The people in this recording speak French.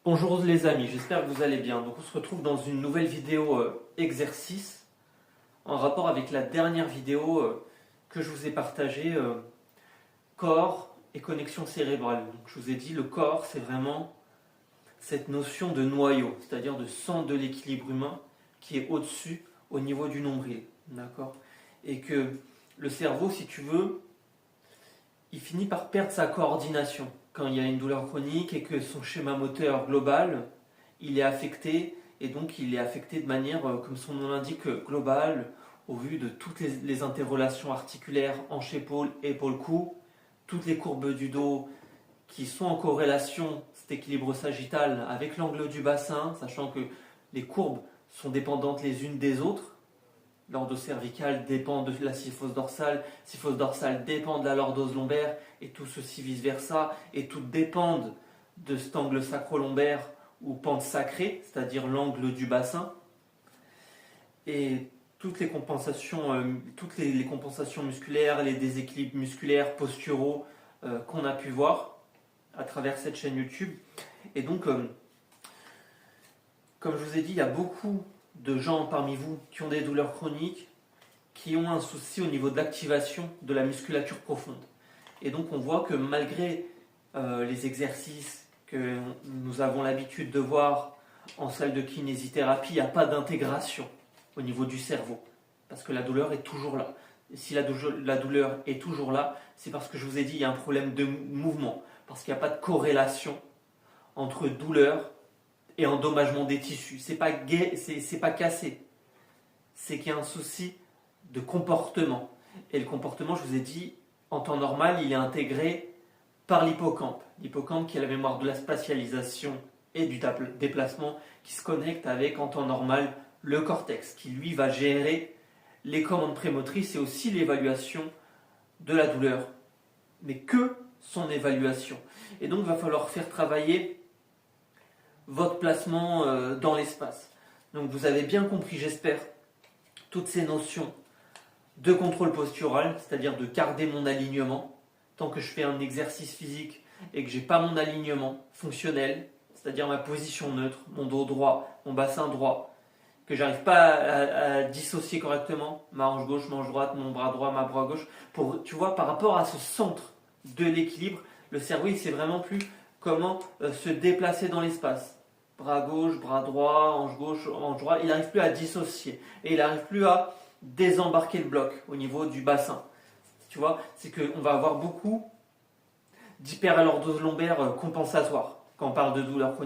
Bonjour les amis, j'espère que vous allez bien. Donc on se retrouve dans une nouvelle vidéo exercice en rapport avec la dernière vidéo que je vous ai partagée, corps et connexion cérébrale. Donc je vous ai dit le corps c'est vraiment cette notion de noyau, c'est-à-dire de centre de l'équilibre humain qui est au-dessus au niveau du nombril. D'accord ? Et que le cerveau, si tu veux, il finit par perdre sa coordination quand il y a une douleur chronique et que son schéma moteur global, il est affecté, et donc il est affecté de manière, comme son nom l'indique, globale, au vu de toutes les interrelations articulaires, hanche-épaule, épaule-cou, toutes les courbes du dos qui sont en corrélation, cet équilibre sagittal, avec l'angle du bassin, sachant que les courbes sont dépendantes les unes des autres. L'endocervicale dépend de la syphose dorsale dépend de la lordose lombaire, et tout ceci vice-versa, et toutes dépendent de cet angle sacro-lombaire ou pente sacrée, c'est-à-dire l'angle du bassin. Et toutes les compensations, les compensations musculaires, les déséquilibres musculaires, posturaux qu'on a pu voir à travers cette chaîne YouTube. Et donc, comme je vous ai dit, il y a beaucoup de gens parmi vous qui ont des douleurs chroniques, qui ont un souci au niveau de l'activation de la musculature profonde. Et donc on voit que malgré les exercices que nous avons l'habitude de voir en salle de kinésithérapie, il n'y a pas d'intégration au niveau du cerveau, parce que la douleur est toujours là. Et si la douleur est toujours là, c'est parce que je vous ai dit, il y a un problème de mouvement, parce qu'il n'y a pas de corrélation entre douleur et endommagement des tissus. C'est pas cassé, c'est qu'il y a un souci de comportement. Et le comportement, je vous ai dit, en temps normal, il est intégré par l'hippocampe. L'hippocampe qui a la mémoire de la spatialisation et du déplacement, qui se connecte avec, en temps normal, le cortex, qui lui va gérer les commandes prémotrices et aussi l'évaluation de la douleur. Mais que son évaluation. Et donc, il va falloir faire travailler votre placement dans l'espace. Donc vous avez bien compris, j'espère, toutes ces notions de contrôle postural, c'est-à-dire de garder mon alignement. Tant que je fais un exercice physique et que je n'ai pas mon alignement fonctionnel, c'est-à-dire ma position neutre, mon dos droit, mon bassin droit, que j'arrive pas à dissocier correctement, ma hanche gauche, ma hanche droite, mon bras droit, ma bras gauche, tu vois, par rapport à ce centre de l'équilibre, le cerveau, il ne sait vraiment plus comment se déplacer dans l'espace. Bras gauche, bras droit, hanche gauche, hanche droite, il n'arrive plus à dissocier. Et il n'arrive plus à désembarquer le bloc au niveau du bassin. Tu vois, c'est qu'on va avoir beaucoup d'hyperalordose lombaire compensatoire quand on parle de douleur chronique.